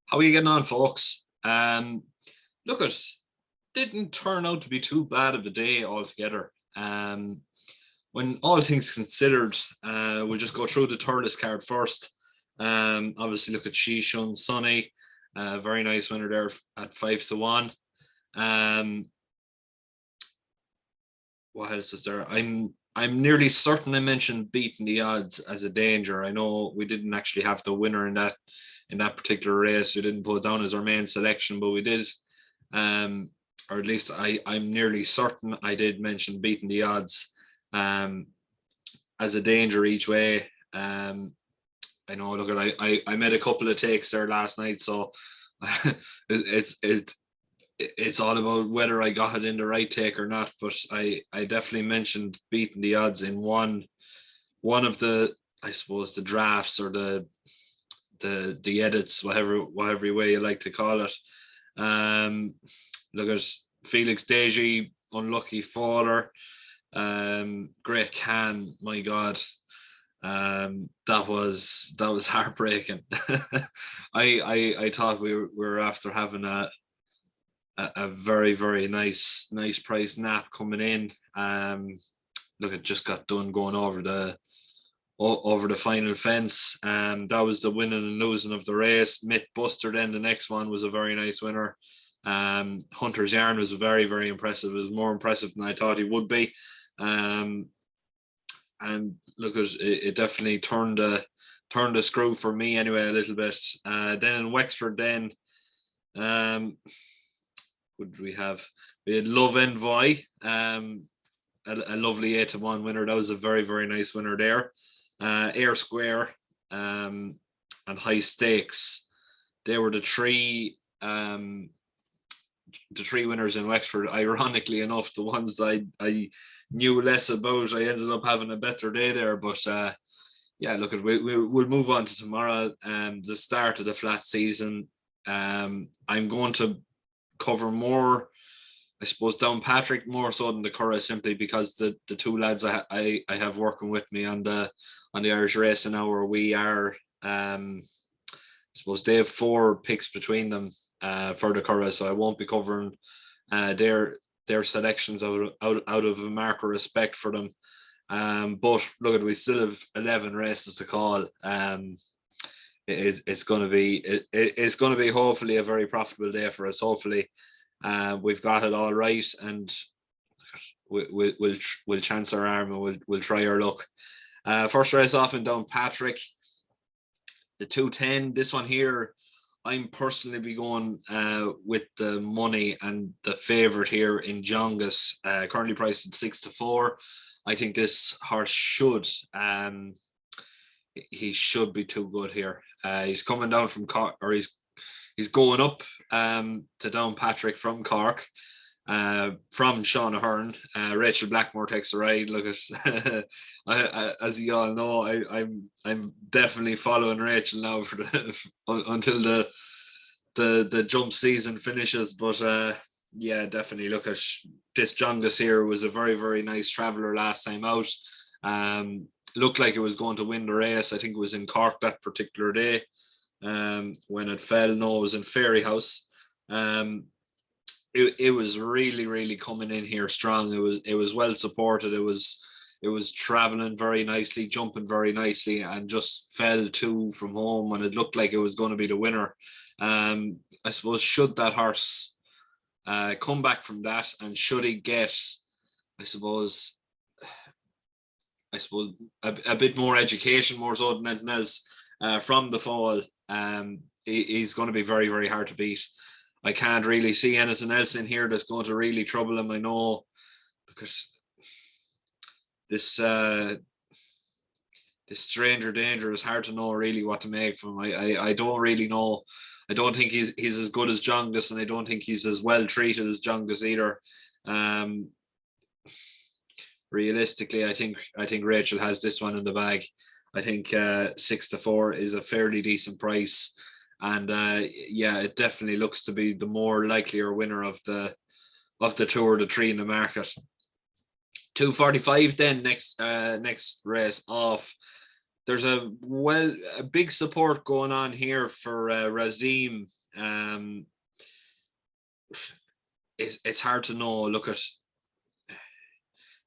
How are you getting on, folks? Look, it didn't turn out to be too bad of a day altogether. When all things considered, we'll just go through the Thurles card first. Obviously, look at Shishun Sunny, very nice winner there at 5-1. What else is there? I'm nearly certain I mentioned beating the odds as a danger. I know we didn't actually have the winner in that particular race. We didn't put it down as our main selection, but we did. Or at least I'm nearly certain I did mention beating the odds as a danger each way. I know. Look, I made a couple of takes there last night, so it's all about whether I got it in the right take or not. But I definitely mentioned beating the odds in one of the, I suppose, the drafts or the edits, whatever way you like to call it. Look at Felix Deji, unlucky faller. Great Can, my God. That was heartbreaking. I thought we were after having a very, very nice price nap coming in. Look, it just got done going over the final fence. That was the winning and losing of the race. Mythbuster then, the next one, was a very nice winner. Hunter's Yarn was very, very impressive. It was more impressive than I thought he would be. And look, it definitely turned the screw for me anyway a little bit. Then in Wexford, then what did we have? We had Love Envoy, a lovely 8-1 winner. That was a very, very nice winner there. Air Square and High Stakes. They were the three winners in Wexford. Ironically enough, the ones that I knew less about, I ended up having a better day there. But yeah, look, we'll move on to tomorrow, the start of the flat season. I'm going to cover more, I suppose, Downpatrick more so than the Curragh, simply because the two lads I have working with me on the Irish Racing Hour, we are, I suppose they have 4 picks between them for the Curragh, so I won't be covering their selections out of a mark of respect for them. But look, we still have 11 races to call. It's going to be hopefully a very profitable day for us. Hopefully, we've got it all right, and we'll chance our arm and we'll try our luck. First race off in Downpatrick, the 210. This one here, I'm personally be going with the money and the favourite here in Jongus, currently priced at 6-4. I think this horse should. He should be too good here. He's coming down from Cork, or he's going up to Downpatrick from Cork, from Sean Ahern. Rachel Blackmore takes the ride. Look at, as you all know, I'm definitely following Rachel now for until the jump season finishes. But yeah, definitely look at this Jongus here. Was a very, very nice traveller last time out. Looked like it was going to win the race. I think it was in Cork that particular day when it fell. No, it was in Fairyhouse. It was really, really coming in here strong. It was well supported. It was traveling very nicely, jumping very nicely, and just fell 2 from home when it looked like it was going to be the winner. I suppose, should that horse come back from that, and should he get, I suppose a bit more education, more so than anything else, from the fall, he's going to be very, very hard to beat. I can't really see anything else in here that's going to really trouble him. I know, because this Stranger Danger is hard to know really what to make from him. I don't really know. I don't think he's as good as Jongus, and I don't think he's as well treated as Jongus either. Realistically, I think Rachel has this one in the bag. I think 6-4 is a fairly decent price, and yeah, it definitely looks to be the more likelier winner of the 2 or the 3 in the market. 245 then next race off. there's a big support going on here for Razim. It's hard to know. Look at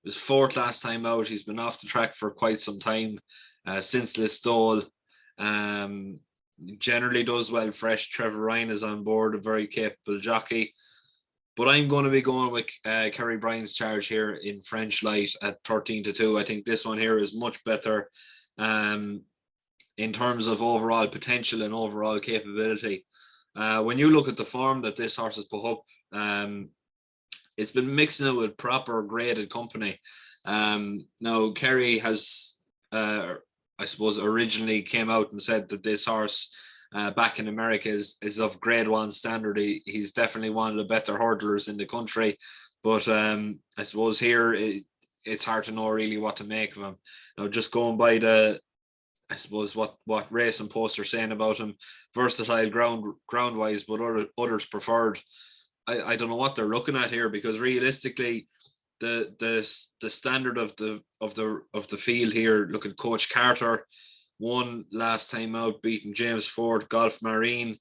his fourth last time out. He's been off the track for quite some time since Listowel. Generally does well fresh. Trevor Ryan is on board, a very capable jockey. But I'm going to be going with Kerry Bryan's Charge here in French Light at 13-2. I think this one here is much better in terms of overall potential and overall capability. When you look at the form that this horse has put up, it's been mixing it with proper graded company. Now, Kerry has, I suppose, originally came out and said that this horse back in America is of grade 1 standard. He's definitely one of the better hurdlers in the country. But I suppose here it's hard to know really what to make of him. Now, just going by I suppose what Race and Post are saying about him, versatile ground wise, but others preferred. I don't know what they're looking at here, because realistically, the standard of the field here. Look at Coach Carter, won last time out, beating James Ford, Golf Marine,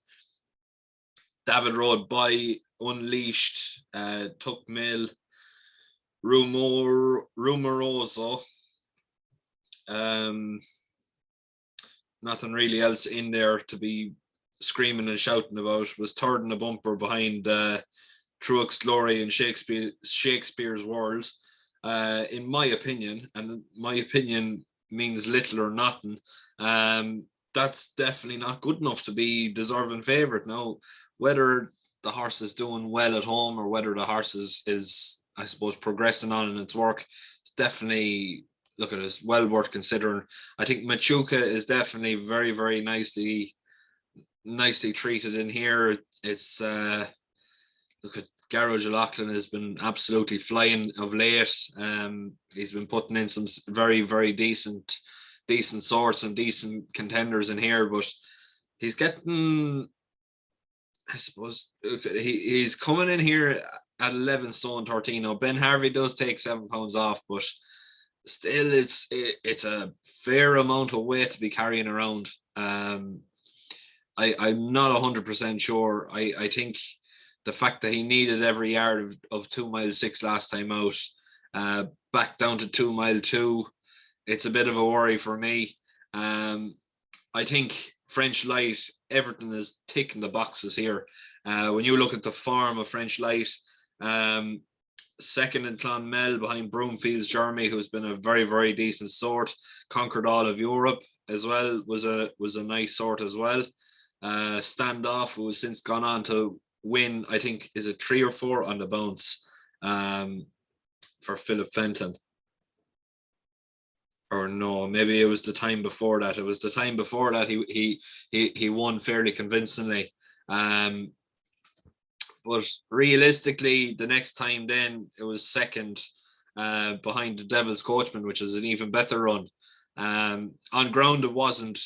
David Road by Unleashed, Tuck Mill, Rumoroso. Nothing really else in there to be screaming and shouting about. Was third in the bumper behind Truex Glory and Shakespeare's World. In my opinion, and my opinion means little or nothing, that's definitely not good enough to be deserving favourite. Now, whether the horse is doing well at home or whether the horse is I suppose progressing on in its work, it's definitely, look at it, it's well worth considering. I think Machuca is definitely very, very nicely treated in here. It's look at Garage O'Loughlin has been absolutely flying of late. He's been putting in some very, very decent sorts and decent contenders in here, but he's getting, I suppose, he's coming in here at 11 stone 13. Now, Ben Harvey does take 7 pounds off, but still it's a fair amount of weight to be carrying around. I'm not 100% sure. I think the fact that he needed every yard of 2 mile 6 last time out, back down to 2 mile 2, it's a bit of a worry for me. I think French Light, everything is ticking the boxes here. When you look at the form of French Light, second in Clonmel behind Broomfield's Jeremy, who's been a very, very decent sort, conquered all of Europe as well, was a nice sort as well. Standoff, who has since gone on to win, I think, is it 3 or 4 on the bounce for Philip Fenton. Or no, maybe it was the time before that. It was the time before that he won fairly convincingly. But realistically, the next time then it was second behind the Devil's Coachman, which is an even better run. On ground, it wasn't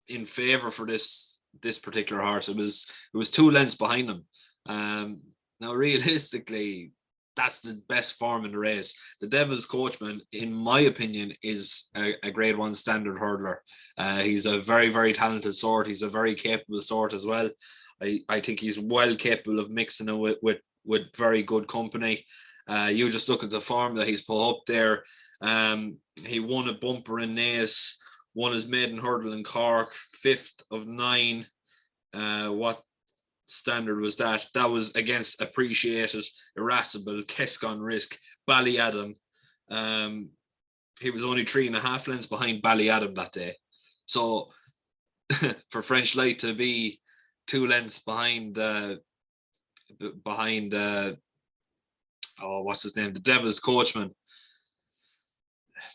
in favour for this particular horse. It was 2 lengths behind him. Now, realistically, that's the best form in the race. The Devil's Coachman, in my opinion, is a grade 1 standard hurdler. He's a very, very talented sort. He's a very capable sort as well. I think he's well capable of mixing it with very good company. You just look at the form that he's put up there. He won a bumper in Naas, won his maiden hurdle in Cork, 5th of 9. What standard was that? That was against Appreciated, Irascible, Kescon Risk, Ballyadam. He was only 3.5 lengths behind Ballyadam that day. So for French Light to be 2 lengths behind what's his name, the Devil's Coachman,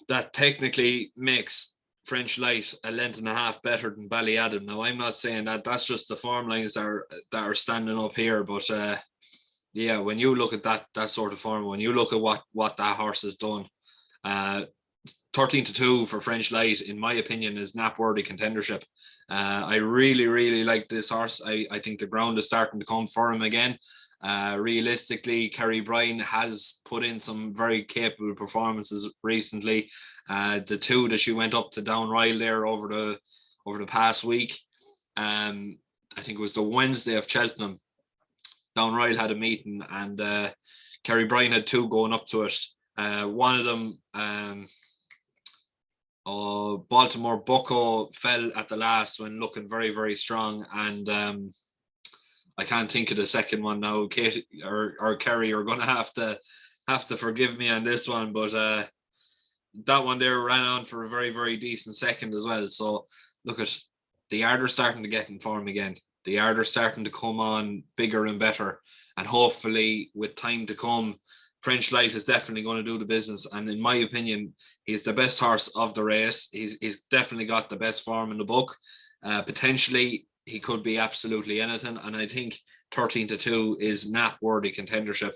that technically makes French Light 1.5 lengths better than Ballyadam. Now, I'm not saying that. That's just the form lines that are standing up here. But yeah, when you look at that sort of form, when you look at what that horse has done, 13-2 for French Light, in my opinion, is nap-worthy contendership. I really, really like this horse. I think the ground is starting to come for him again. Realistically, Kerry Bryan has put in some very capable performances recently. The two that she went up to Downpatrick there over the past week. I think it was the Wednesday of Cheltenham. Downpatrick had a meeting, and Kerry Bryan had two going up to it. One of them, Baltimore Bucko, fell at the last when looking very, very strong, and I can't think of the second one now. Kate or Kerry are going to have to forgive me on this one, but that one there ran on for a very, very decent second as well. So look, at the yard are starting to get in form again. The yard are starting to come on bigger and better, and hopefully with time to come, French Light is definitely going to do the business. And in my opinion, he's the best horse of the race. He's definitely got the best form in the book. Potentially, he could be absolutely anything. And I think 13-2 is nap-worthy contendership.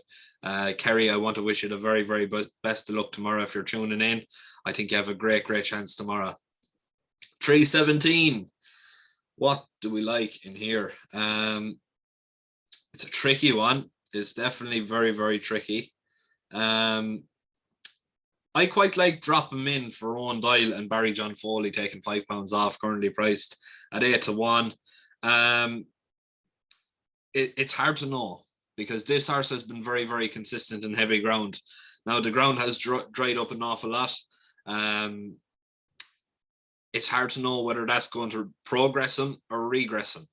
Kerry, I want to wish you the very, very best of luck tomorrow if you're tuning in. I think you have a great, great chance tomorrow. 317. What do we like in here? It's a tricky one. It's definitely very, very tricky. I quite like dropping him in for Owen Doyle and Barry John Foley, taking £5 off, currently priced at 8-1. It's hard to know because this horse has been very, very consistent in heavy ground. Now the ground has dried up an awful lot. It's hard to know whether that's going to progress him or regress him.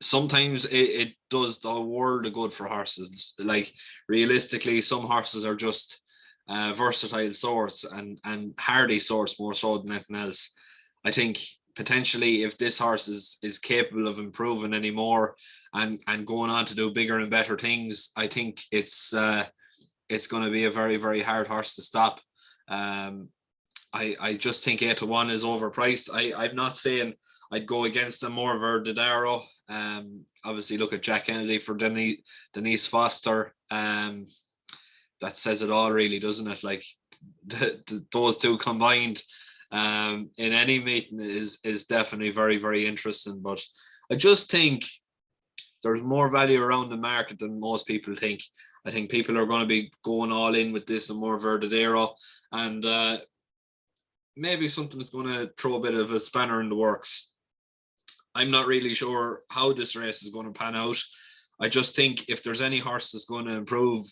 Sometimes it does the world of good for horses. Like realistically, some horses are just versatile sorts and hardy sorts more so than anything else. I think potentially if this horse is capable of improving anymore and going on to do bigger and better things, I think it's going to be a very, very hard horse to stop. I just think 8-1 is overpriced. I'm not saying I'd go against him more Verdadero. Obviously, look at Jack Kennedy for Denise Foster. That says it all, really, doesn't it? Like those two combined in any meeting is definitely very, very interesting. But I just think there's more value around the market than most people think. I think people are going to be going all in with this and more Verdadero, and maybe something that's going to throw a bit of a spanner in the works. I'm not really sure how this race is going to pan out. I just think if there's any horse that's going to improve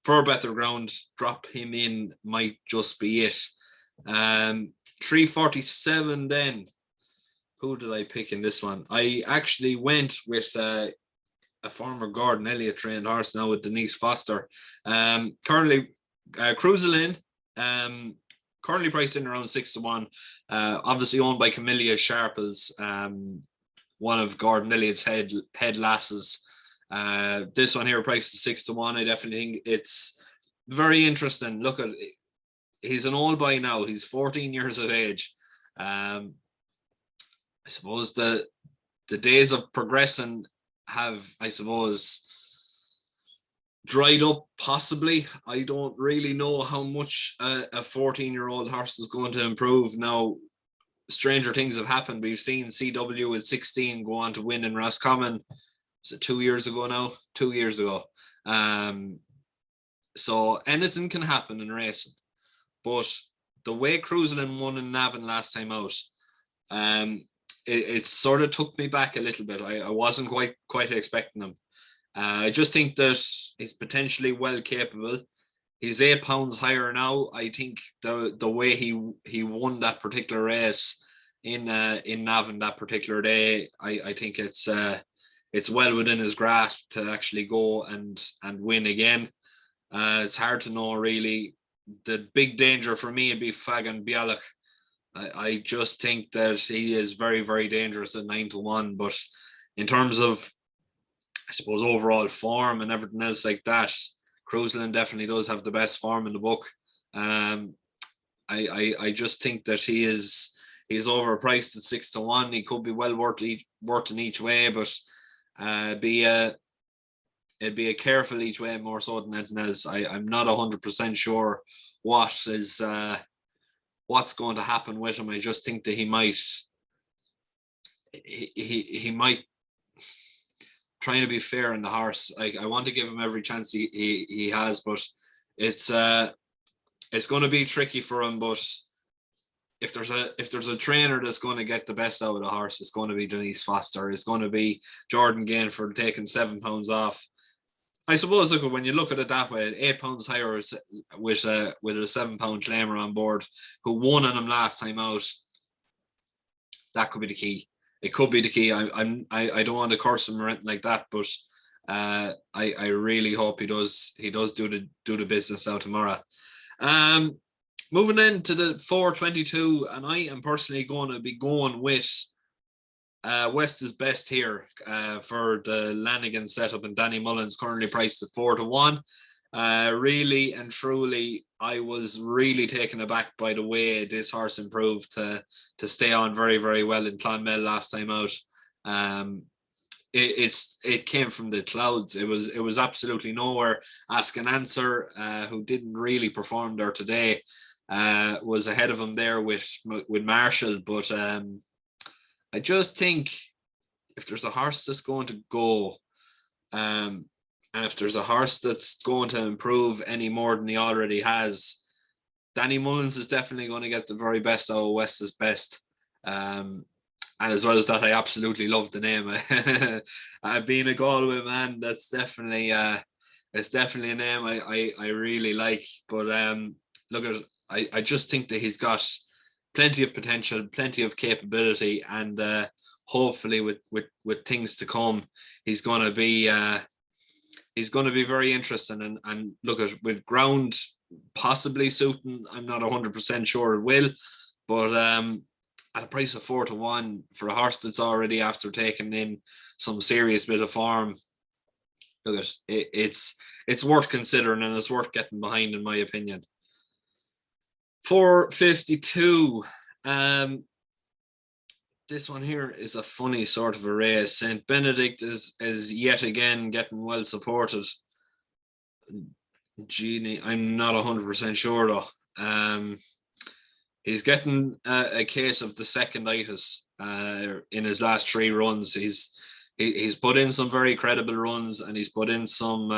for better ground, drop him in might just be it. 347 then. Who did I pick in this one? I actually went with a former Gordon Elliott trained horse now with Denise Foster. Currently, Curragh, currently priced in around 6-1. Obviously owned by Camilla Sharples, one of Gordon Elliott's head lasses. This one here priced at 6-1. I definitely think it's very interesting. Look at it. He's an old boy now. He's 14 years of age. I suppose the days of progressing have, I suppose, dried up possibly. I don't really know how much a 14-year-old horse is going to improve. Now, stranger things have happened. We've seen CW at 16 go on to win in Roscommon. Was it 2 years ago now? 2 years ago. So anything can happen in racing. But the way Curragh won in Navan last time out, it sort of took me back a little bit. I wasn't quite expecting him. I just think that he's potentially well capable. He's £8 higher now. I think the way he won that particular race in Navan that particular day, I think it's well within his grasp to actually go and win again. It's hard to know really. The big danger for me would be Fagan Bialik. I just think that he is very, very dangerous at 9-1. But in terms of, I suppose, overall form and everything else like that, Curragh definitely does have the best form in the book. I just think that he's overpriced at 6-1. He could be well worth in each way, but it'd be a careful each way more so than anything else. I'm not 100% sure what's going to happen with him. I just think that he might trying to be fair in the horse. I want to give him every chance he has, but it's going to be tricky for him. But if there's a trainer that's going to get the best out of the horse, it's going to be Denise Foster. It's going to be Jordan Gainford taking £7 off. I suppose, look, when you look at it that way, £8 higher with a £7 claimer on board who won on him last time out, that could be the key. It could be the key. I don't want to curse him or anything like that, but I really hope he does do the business out tomorrow. Moving then to the 422, and I am personally going to be going with West is Best here for the Lanigan setup, and Danny Mullins currently priced at 4-1. Really and truly, I was really taken aback by the way this horse improved to stay on very, very well in Clonmel last time out. It came from the clouds. It was absolutely nowhere. Ask and Answer, who didn't really perform there today, was ahead of him there with Marshall, but I just think if there's a horse that's going to go, and if there's a horse that's going to improve any more than he already has, Danny Mullins is definitely going to get the very best out of West is Best. And as well as that, I absolutely love the name. Being a Galway man, that's definitely it's definitely a name I really like. But look, I just think that he's got plenty of potential, plenty of capability, and hopefully with things to come, he's going to be very interesting. And look, at with ground possibly suiting, I'm not 100% sure it will, but at a price of 4-1 for a horse that's already after taking in some serious bit of form, look at it's worth considering, and it's worth getting behind, in my opinion. 452. This one here is a funny sort of a race. St. Benedict is yet again getting well supported. Genie, I'm not 100% sure though. He's getting a case of the seconditis in his last 3 runs. He's put in some very credible runs, and he's put in some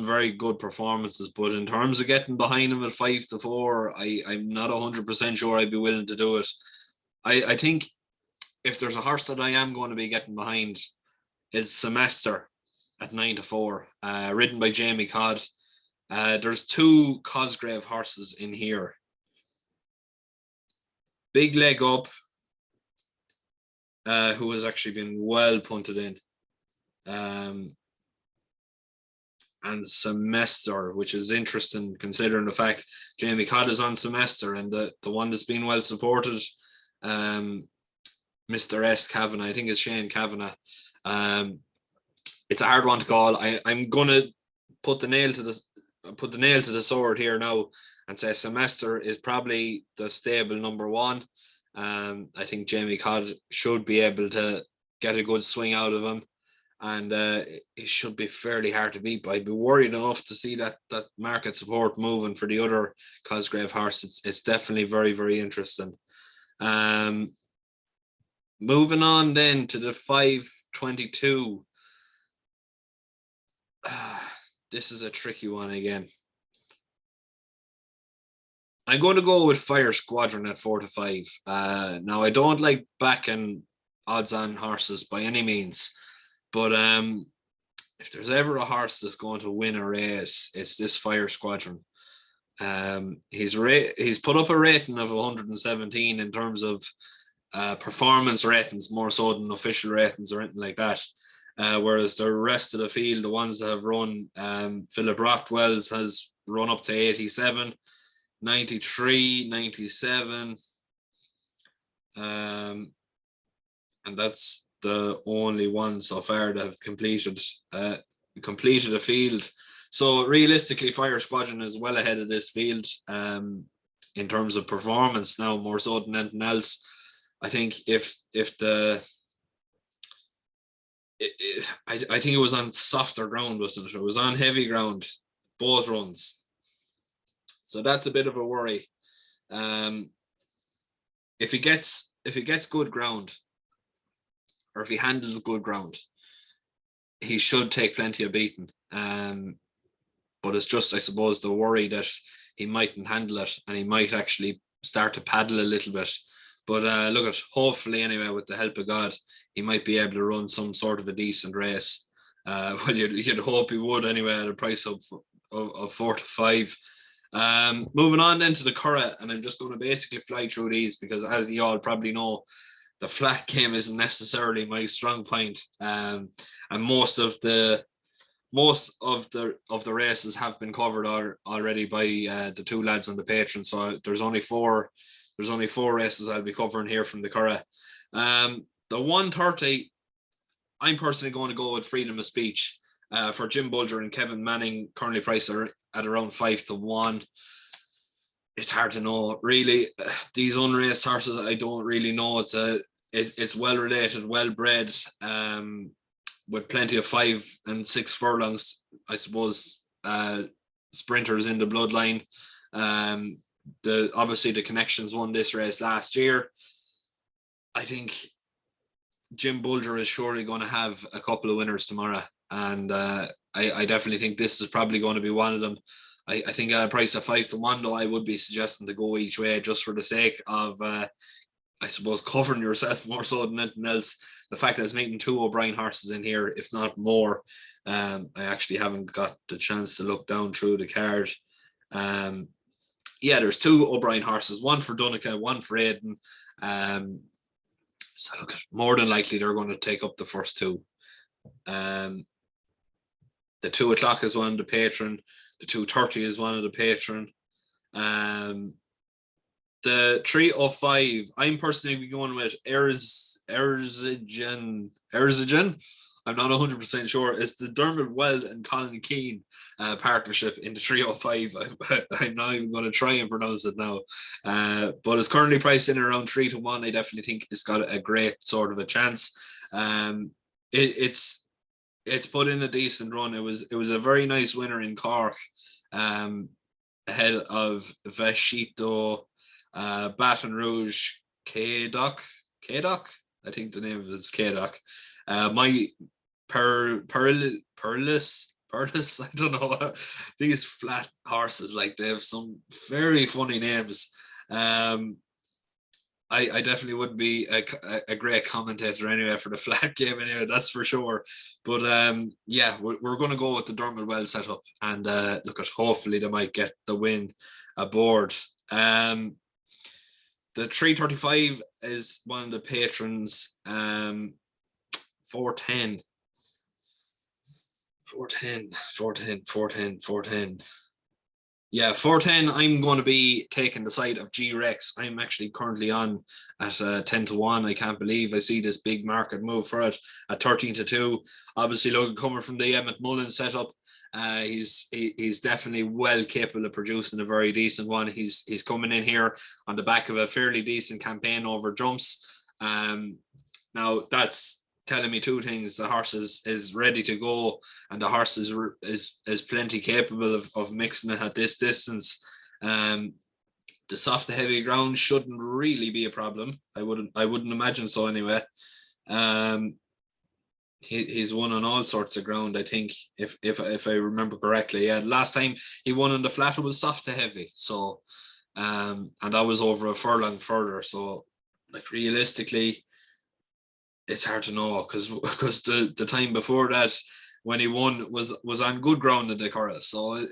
very good performances. But in terms of getting behind him at 5-4, I'm not 100% sure I'd be willing to do it. I think if there's a horse that I am going to be getting behind, it's Semester at 9-4, ridden by Jamie Codd. There's 2 Cosgrave horses in here. Big Leg Up, who has actually been well punted in. And Semester, which is interesting considering the fact Jamie Codd is on Semester, and the one that's been well supported, Mr. S. Kavanagh, I think it's Shane Kavanagh. It's a hard one to call. I'm gonna put the nail to the sword here now and say Semester is probably the stable number 1. I think Jamie Codd should be able to get a good swing out of him, and it should be fairly hard to beat. But I'd be worried enough to see that market support moving for the other Cosgrave horse. It's definitely very, very interesting. Moving on then to the 522. This is a tricky one again. I'm going to go with Fire Squadron at 4-5. Now, I don't like backing odds-on horses by any means, but if there's ever a horse that's going to win a race, it's this Fire Squadron. He's put up a rating of 117 in terms of performance ratings, more so than official ratings or anything like that. Whereas the rest of the field, the ones that have run, Philip Rothwell's has run up to 87, 93, 97. And that's the only one so far that have completed a field. So realistically, Fire Squadron is well ahead of this field in terms of performance now, more so than anything else. I think if the I think it was on softer ground, wasn't it? It was on heavy ground, both runs. So that's a bit of a worry. Um, if he gets good ground, or if he handles good ground, he should take plenty of beating. But it's just, I suppose, the worry that he mightn't handle it and he might actually start to paddle a little bit. But look at, hopefully anyway, with the help of God, he might be able to run some sort of a decent race. Well, you'd hope he would anyway at a price of 4 to 5. Moving on then to the Curragh, and I'm just going to basically fly through these because, as you all probably know, the flat game isn't necessarily my strong point. And most of the races have been covered already by the two lads on the Patreon. So there's only four races I'll be covering here from the Curragh. The 130, I'm personally going to go with Freedom of Speech for Jim Bulger and Kevin Manning, currently priced at around 5-1. It's hard to know, really. These unraced horses, I don't really know. It's well related, well bred, with plenty of 5 and 6 furlongs, I suppose. Sprinters in the bloodline. Obviously the Connections won this race last year. I think Jim Bulger is surely going to have a couple of winners tomorrow, and I definitely think this is probably going to be one of them. I think at a price of 5-1, though, I would be suggesting to go each way just for the sake of, I suppose, covering yourself more so than anything else. The fact that it's meeting 2 O'Brien horses in here, if not more, I actually haven't got the chance to look down through the card. There's 2 O'Brien horses, one for Dunica, one for Aidan. So look, more than likely they're going to take up the first 2. The 2 o'clock is one of the patron. The 2:30 is one of the patron. The 305, I'm personally going with Erzigen. I'm not 100% sure. It's the Dermot Weld and Colin Keane partnership in the 305. I'm not even going to try and pronounce it now. But it's currently priced in around 3-1. I definitely think it's got a great sort of a chance. It's put in a decent run. It was a very nice winner in Cork, ahead of Veshito, Baton Rouge, K-Doc. I think the name of it is K-Doc. My Perlis, I don't know. These flat horses, like, they have some very funny names. I definitely wouldn't be a great commentator anyway for the flat game anyway, that's for sure. But we're going to go with the Dermot Well setup, and look at, hopefully they might get the win aboard. The 335 is one of the patrons. 410. Yeah, 410, I'm going to be taking the side of G-Rex. I'm actually currently on at 10-1. I can't believe I see this big market move for it at 13-2. Obviously, Logan coming from the Emmett Mullen setup. He's definitely well capable of producing a very decent one. He's coming in here on the back of a fairly decent campaign over jumps. Now, that's telling me 2 things. The horse is ready to go, and the horse is plenty capable of mixing it at this distance. The soft to heavy ground shouldn't really be a problem. I wouldn't imagine so anyway. He's won on all sorts of ground, I think, if I remember correctly. Yeah, last time he won on the flat, it was soft to heavy. So and that was over a furlong further. So, like, realistically, it's hard to know because the time before that, when he won, was on good ground in the Curragh. So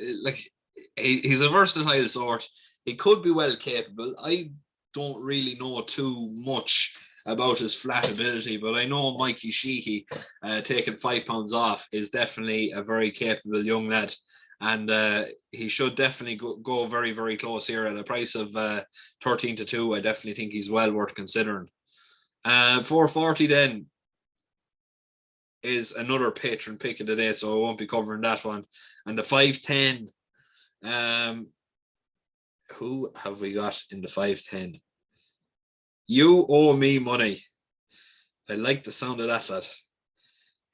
he's a versatile sort. He could be well capable. I don't really know too much about his flat ability, but I know Mikey Sheehy, taking £5 off, is definitely a very capable young lad, and he should definitely go very, very close here at a price of 13-2. I definitely think he's well worth considering. 440 then is another patron pick of the day, so I won't be covering that one. And the 510, who have we got in the 510? You Owe Me Money. I like the sound of that, lad.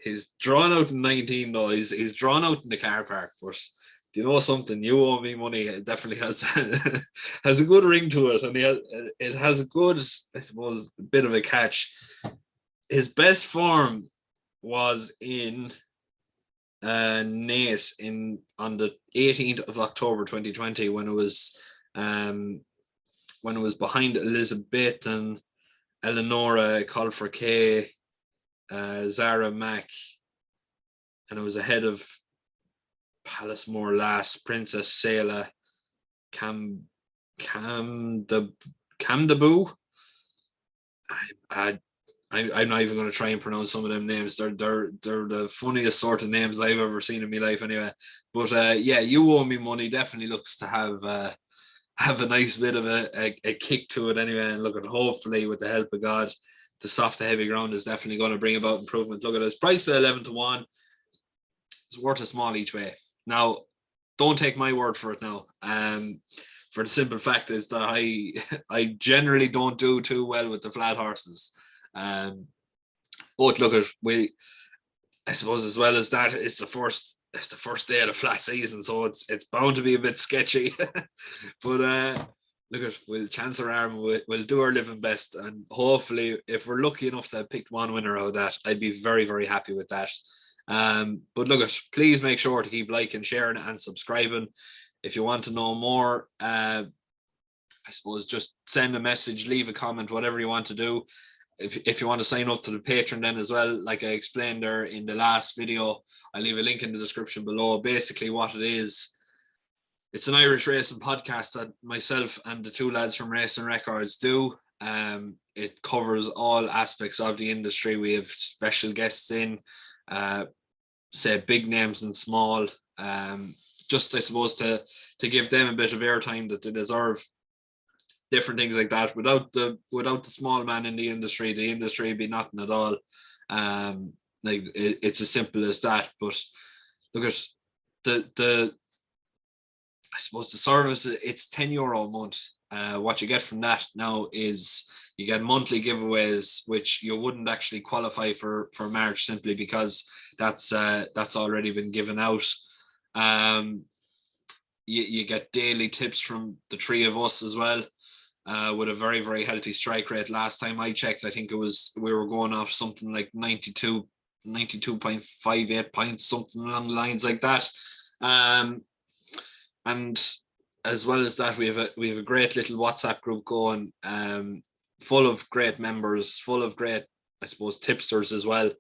He's drawn out in 19 though. He's drawn out in the car park, but do you know something? You owe me money. It definitely has has a good ring to it, and it has a good, I suppose, bit of a catch. His best form was in Naas on the 18th of October 2020 when it was behind Elizabeth and Eleonora Colfer Zara Mack, and it was ahead of Palace More Lass, Princess Selah, Cam Camdeboo. I'm not even going to try and pronounce some of them names. They're the funniest sort of names I've ever seen in my life, anyway. But yeah, You Owe Me Money definitely looks to have a nice bit of a kick to it, anyway. And look, at hopefully with the help of God, the soft to heavy ground is definitely going to bring about improvement. Look at this price at 11-1. It's worth a small each way. Now, don't take my word for it now. For the simple fact is that I generally don't do too well with the flat horses. But look at I suppose as well as that, it's the first day of the flat season, so it's bound to be a bit sketchy. But look at Chancellor Arm, we'll do our living best, and hopefully, if we're lucky enough to have picked one winner out of that, I'd be very, very happy with that. But look at, please make sure to keep liking, sharing, and subscribing. If you want to know more, I suppose just send a message, leave a comment, whatever you want to do. If you want to sign up to the Patreon then as well, like I explained there in the last video, I'll leave a link in the description below. Basically what it is, it's an Irish racing podcast that myself and the two lads from Racing Records do. It covers all aspects of the industry. We have special guests in, say big names and small, just I suppose to give them a bit of airtime that they deserve. Different things like that. Without the small man in the industry would be nothing at all. Like it's as simple as that. But look at the I suppose the service, it's €10 a month. What you get from that now is you get monthly giveaways, which you wouldn't actually qualify for March simply because that's already been given out. You get daily tips from the three of us as well. With a very, very healthy strike rate. Last time I checked, I think we were going off something like 92.58 points, something along the lines like that. And as well as that, we have a great little WhatsApp group going, full of great members, full of great, I suppose, tipsters as well,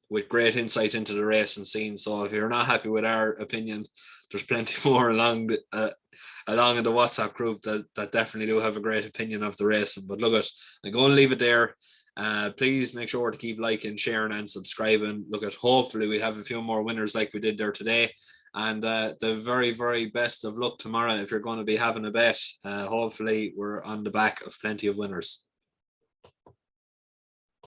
with great insight into the racing scene. So if you're not happy with our opinion, there's plenty more along in the WhatsApp group that definitely do have a great opinion of the racing. But look at, I'm going to leave it there. Please make sure to keep liking, sharing, and subscribing. Look at, hopefully we have a few more winners like we did there today. And the very, very best of luck tomorrow if you're going to be having a bet. Hopefully we're on the back of plenty of winners.